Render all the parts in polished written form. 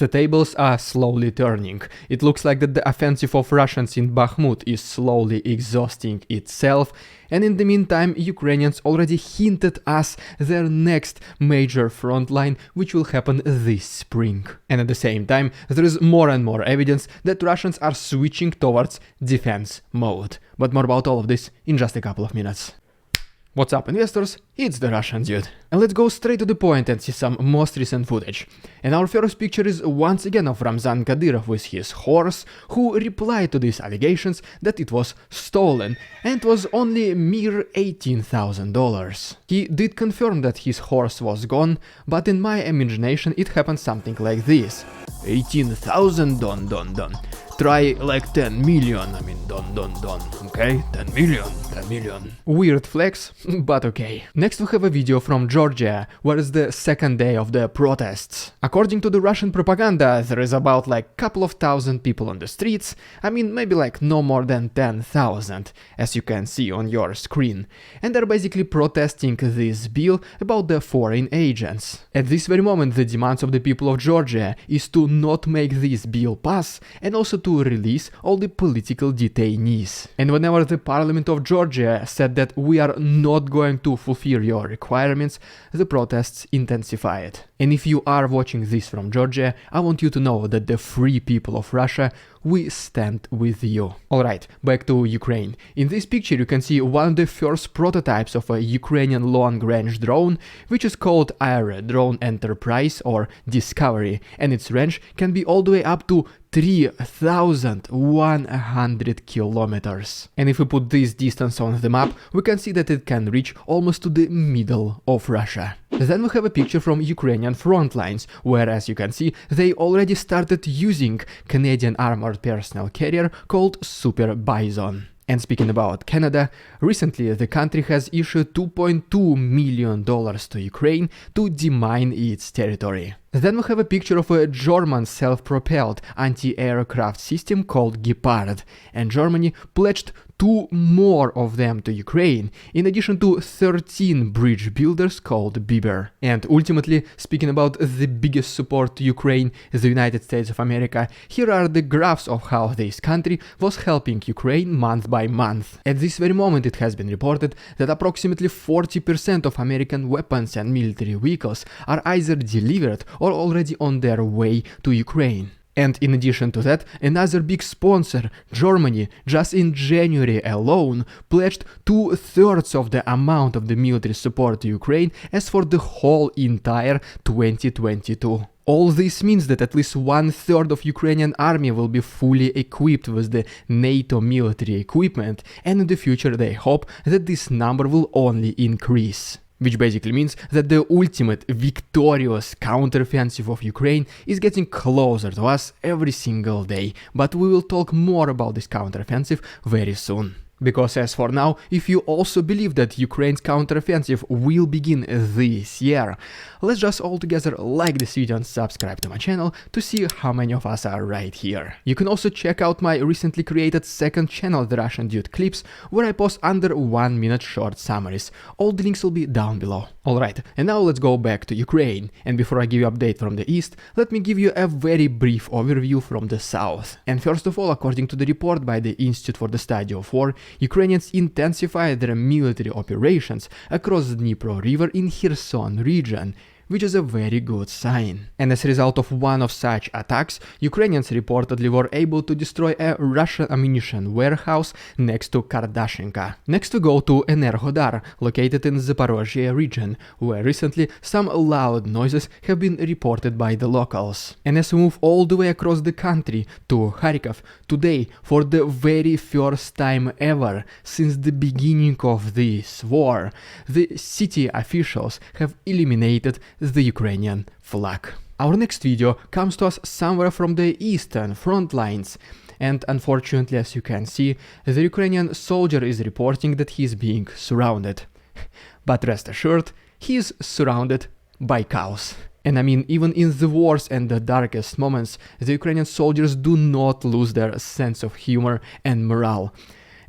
The tables are slowly turning. It looks like that the offensive of Russians in Bakhmut is slowly exhausting itself, and in the meantime Ukrainians already hinted us their next major front line, which will happen this spring. And at the same time there is more and more evidence that Russians are switching towards defense mode. But more about all of this in just a couple of minutes. What's up, investors? It's the Russian dude. And let's go straight to the point and see some most recent footage. And our first picture is once again of Ramzan Kadyrov with his horse, who replied to these allegations that it was stolen and was only mere $18,000. He did confirm that his horse was gone, but in my imagination it happened something like this. 18,000 don. Try like 10 million, I mean don, okay? 10 million. Weird flex, but okay. Next we have a video from Georgia, where it's the second day of the protests. According to the Russian propaganda, there is about like couple of thousand people on the streets, I mean maybe like no more than 10,000, as you can see on your screen. And they're basically protesting this bill about the foreign agents. At this very moment the demands of the people of Georgia is to not make this bill pass, and also to release all the political detainees. And whenever the parliament of Georgia said that we are not going to fulfill your requirements, the protests intensified. And if you are watching this from Georgia, I want you to know that the free people of Russia, we stand with you. Alright, back to Ukraine. In this picture you can see one of the first prototypes of a Ukrainian long-range drone, which is called Air Drone Enterprise or Discovery, and its range can be all the way up to 3,100 kilometers. And if we put this distance on the map, we can see that it can reach almost to the middle of Russia. Then we have a picture from Ukrainian front lines, where as you can see, they already started using Canadian armored personnel carrier called Super Bison. And speaking about Canada, recently the country has issued $2.2 million to Ukraine to demine its territory. Then we have a picture of a German self-propelled anti-aircraft system called Gepard, and Germany pledged 2 more of them to Ukraine, in addition to 13 bridge builders called Biber. And ultimately, speaking about the biggest support to Ukraine, the United States of America, here are the graphs of how this country was helping Ukraine month by month. At this very moment it has been reported that approximately 40% of American weapons and military vehicles are either delivered or already on their way to Ukraine. And in addition to that, another big sponsor, Germany, just in January alone, pledged 2/3 of the amount of the military support to Ukraine as for the whole entire 2022. All this means that at least 1/3 of Ukrainian army will be fully equipped with the NATO military equipment, and in the future they hope that this number will only increase. Which basically means that the ultimate victorious counteroffensive of Ukraine is getting closer to us every single day, but we will talk more about this counteroffensive very soon. Because as for now, if you also believe that Ukraine's counteroffensive will begin this year, let's just all together like this video and subscribe to my channel to see how many of us are right here. You can also check out my recently created second channel, The Russian Dude Clips, where I post under 1-minute short summaries. All the links will be down below. Alright, and now let's go back to Ukraine. And before I give you an update from the east, let me give you a very brief overview from the south. And first of all, according to the report by the Institute for the Study of War, Ukrainians intensified their military operations across the Dnipro River in Kherson region, which is a very good sign. And as a result of one of such attacks, Ukrainians reportedly were able to destroy a Russian ammunition warehouse next to Kardashenka. Next we go to Enerhodar, located in Zaporozhye region, where recently some loud noises have been reported by the locals. And as we move all the way across the country to Kharkiv, today, for the very first time ever since the beginning of this war, the city officials have eliminated the Ukrainian flag. Our next video comes to us somewhere from the eastern front lines, and unfortunately, as you can see, the Ukrainian soldier is reporting that he is being surrounded. But rest assured, he is surrounded by cows. And I mean, even in the worst and the darkest moments, the Ukrainian soldiers do not lose their sense of humor and morale.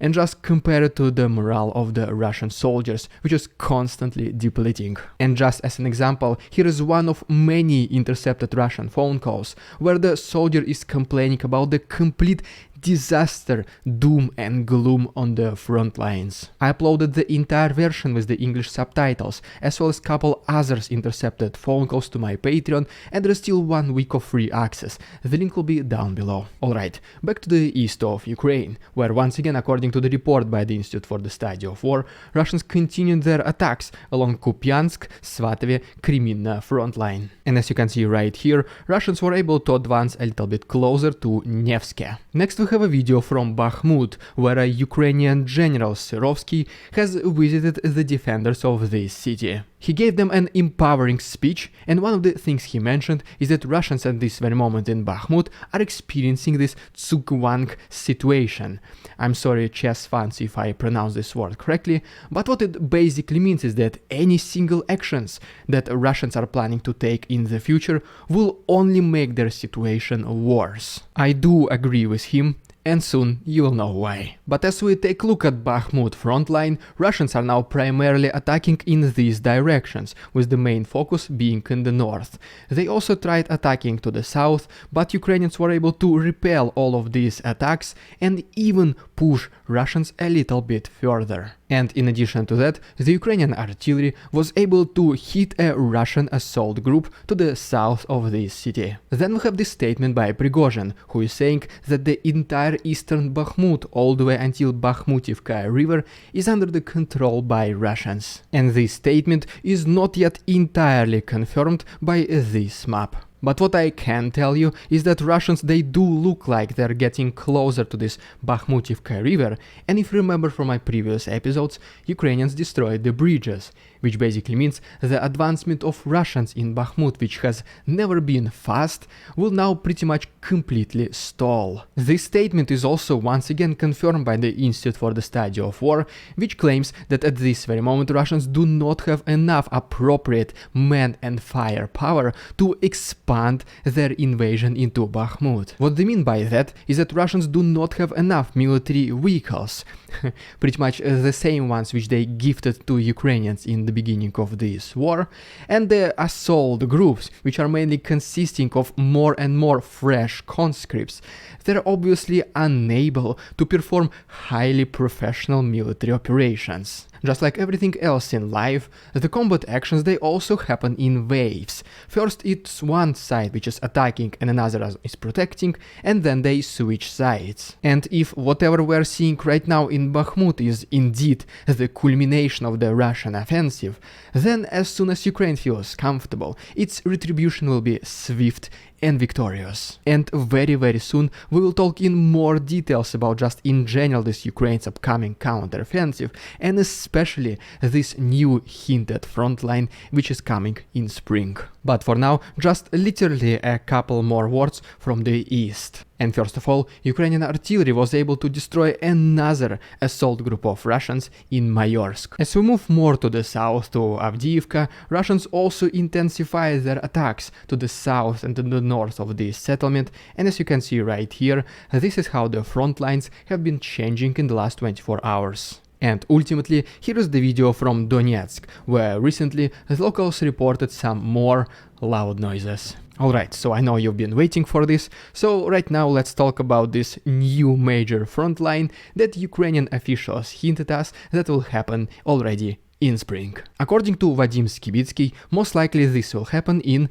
and just compare it to the morale of the Russian soldiers, which is constantly depleting. And just as an example, here is one of many intercepted Russian phone calls where the soldier is complaining about the complete disaster, doom and gloom on the front lines. I uploaded the entire version with the English subtitles, as well as couple others intercepted phone calls to my Patreon, and there is still 1 week of free access. The link will be down below. Alright, back to the east of Ukraine, where once again, according to the report by the Institute for the Study of War, Russians continued their attacks along Kupiansk, Svatove, Crimean front line. And as you can see right here, Russians were able to advance a little bit closer to Nevske. Next we have a video from Bakhmut, where a Ukrainian general Syrovsky has visited the defenders of this city. He gave them an empowering speech, and one of the things he mentioned is that Russians at this very moment in Bakhmut are experiencing this Tsugwang situation. I'm sorry, chess fans, if I pronounce this word correctly, but what it basically means is that any single actions that Russians are planning to take in the future will only make their situation worse. I do agree with him, and soon you will know why. But as we take a look at Bakhmut frontline, Russians are now primarily attacking in these directions, with the main focus being in the north. They also tried attacking to the south, but Ukrainians were able to repel all of these attacks and even push Russians a little bit further. And in addition to that, the Ukrainian artillery was able to hit a Russian assault group to the south of this city. Then we have this statement by Prigozhin, who is saying that the entire eastern Bakhmut all the way until Bakhmutivka river is under the control by Russians. And this statement is not yet entirely confirmed by this map. But what I can tell you is that Russians, they do look like they're getting closer to this Bakhmutivka river, and if you remember from my previous episodes, Ukrainians destroyed the bridges, which basically means the advancement of Russians in Bakhmut, which has never been fast, will now pretty much completely stall. This statement is also once again confirmed by the Institute for the Study of War, which claims that at this very moment Russians do not have enough appropriate man and firepower to expand their invasion into Bakhmut. What they mean by that is that Russians do not have enough military vehicles, pretty much the same ones which they gifted to Ukrainians in the beginning of this war, and the assault groups, which are mainly consisting of more and more fresh conscripts. They're obviously unable to perform highly professional military operations. Just like everything else in life, the combat actions, they also happen in waves. First it's one side which is attacking and another is protecting, and then they switch sides. And if whatever we're seeing right now in Bakhmut is indeed the culmination of the Russian offensive, then as soon as Ukraine feels comfortable, its retribution will be swift and victorious. And very soon we will talk in more details about just in general this Ukraine's upcoming counteroffensive, and especially this new hinted front line which is coming in spring. But for now, just literally a couple more words from the east. And first of all, Ukrainian artillery was able to destroy another assault group of Russians in Mayorsk. As we move more to the south to Avdiivka, Russians also intensify their attacks to the south and to the north of this settlement, and as you can see right here, this is how the front lines have been changing in the last 24 hours. And ultimately, here is the video from Donetsk, where recently the locals reported some more loud noises. Alright, so I know you've been waiting for this, so right now let's talk about this new major front line that Ukrainian officials hinted us that will happen already in spring. According to Vadim Skibitsky, most likely this will happen in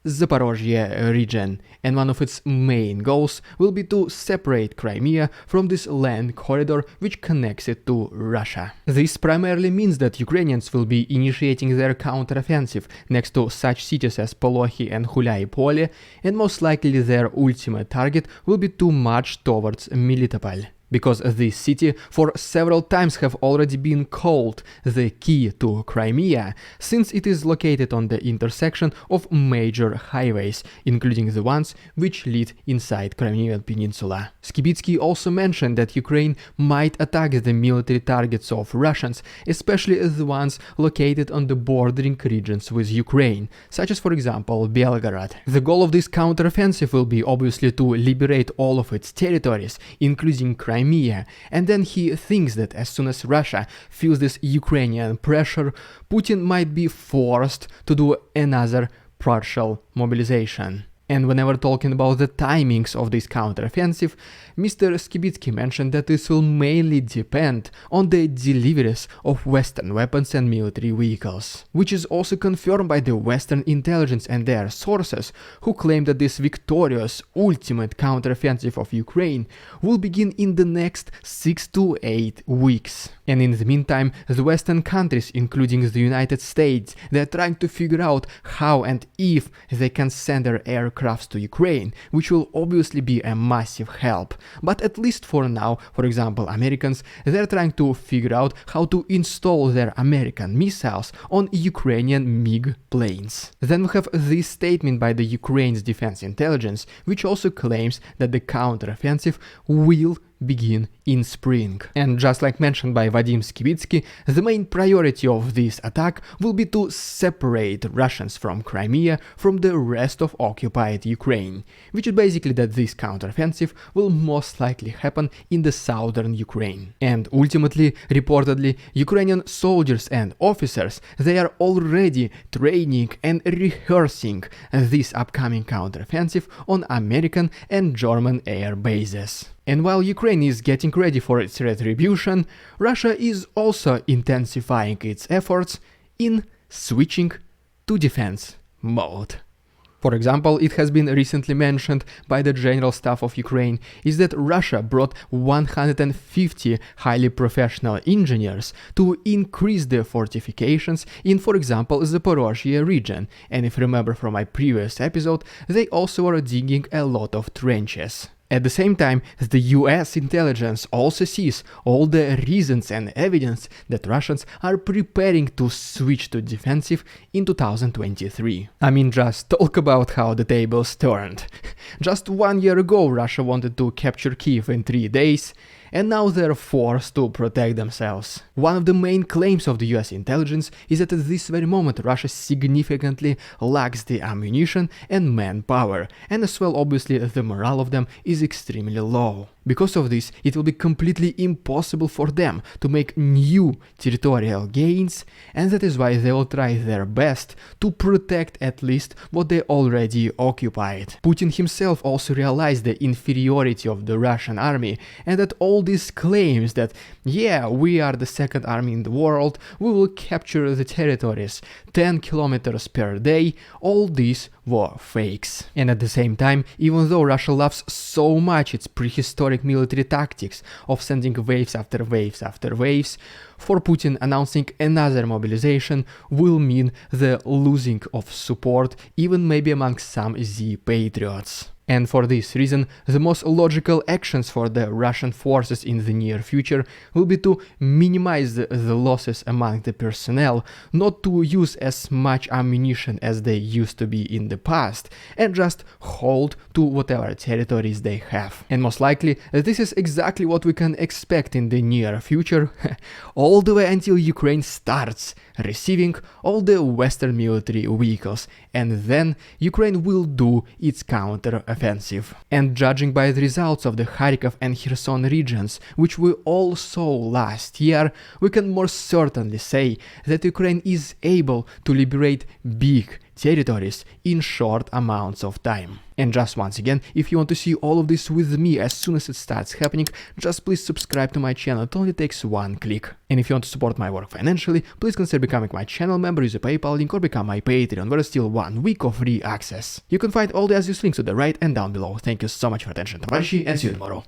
Zaporozhye region, and one of its main goals will be to separate Crimea from this land corridor which connects it to Russia. This primarily means that Ukrainians will be initiating their counteroffensive next to such cities as Polokhy and Huliai-Pole, and most likely their ultimate target will be to march towards Melitopol. Because this city for several times have already been called the key to Crimea, since it is located on the intersection of major highways, including the ones which lead inside Crimean Peninsula. Skibitsky also mentioned that Ukraine might attack the military targets of Russians, especially the ones located on the bordering regions with Ukraine, such as for example Belgorod. The goal of this counteroffensive will be obviously to liberate all of its territories, including Crimea, Crimea, and then he thinks that as soon as Russia feels this Ukrainian pressure, Putin might be forced to do another partial mobilization. And whenever talking about the timings of this counteroffensive, Mr. Skibitsky mentioned that this will mainly depend on the deliveries of Western weapons and military vehicles, which is also confirmed by the Western intelligence and their sources, who claim that this victorious ultimate counteroffensive of Ukraine will begin in the next 6 to 8 weeks. And in the meantime, the Western countries, including the United States, they are trying to figure out how and if they can send their aircrafts to Ukraine, which will obviously be a massive help. But at least for now, for example, Americans, they're trying to figure out how to install their American missiles on Ukrainian MiG planes. Then we have this statement by the Ukraine's defense intelligence, which also claims that the counteroffensive will begin in spring. And just like mentioned by Vadim Skibitsky, the main priority of this attack will be to separate Russians from Crimea from the rest of occupied Ukraine, which is basically that this counteroffensive will most likely happen in the southern Ukraine. And ultimately, reportedly, Ukrainian soldiers and officers, they are already training and rehearsing this upcoming counteroffensive on American and German air bases. And while Ukraine is getting ready for its retribution, Russia is also intensifying its efforts in switching to defense mode. For example, it has been recently mentioned by the General Staff of Ukraine is that Russia brought 150 highly professional engineers to increase the fortifications in, for example, the Zaporozhye region, and if you remember from my previous episode, they also are digging a lot of trenches. At the same time, the US intelligence also sees all the reasons and evidence that Russians are preparing to switch to defensive in 2023. I mean, just talk about how the tables turned. Just 1 year ago, Russia wanted to capture Kyiv in 3 days, and now they're forced to protect themselves. One of the main claims of the US intelligence is that at this very moment Russia significantly lacks the ammunition and manpower, and as well obviously the morale of them is extremely low. Because of this, it will be completely impossible for them to make new territorial gains, and that is why they will try their best to protect at least what they already occupied. Putin himself also realized the inferiority of the Russian army, and that all these claims that, yeah, we are the second army in the world, we will capture the territories 10 kilometers per day, all these were fakes. And at the same time, even though Russia loves so much its prehistoric military tactics of sending waves after waves after waves, for Putin announcing another mobilization will mean the losing of support, even maybe among some Z patriots. And for this reason, the most logical actions for the Russian forces in the near future will be to minimize the losses among the personnel, not to use as much ammunition as they used to be in the past, and just hold to whatever territories they have. And most likely, this is exactly what we can expect in the near future, all the way until Ukraine starts receiving all the Western military vehicles, and then Ukraine will do its counter-offensive. And judging by the results of the Kharkov and Kherson regions, which we all saw last year, we can more certainly say that Ukraine is able to liberate big territories in short amounts of time. And just once again, if you want to see all of this with me as soon as it starts happening, just please subscribe to my channel, it only takes one click. And if you want to support my work financially, please consider becoming my channel member, use a PayPal link, or become my Patreon, where there's still 1 week of free access. You can find all the obvious links to the right and down below. Thank you so much for attention, товарищи, and see you tomorrow.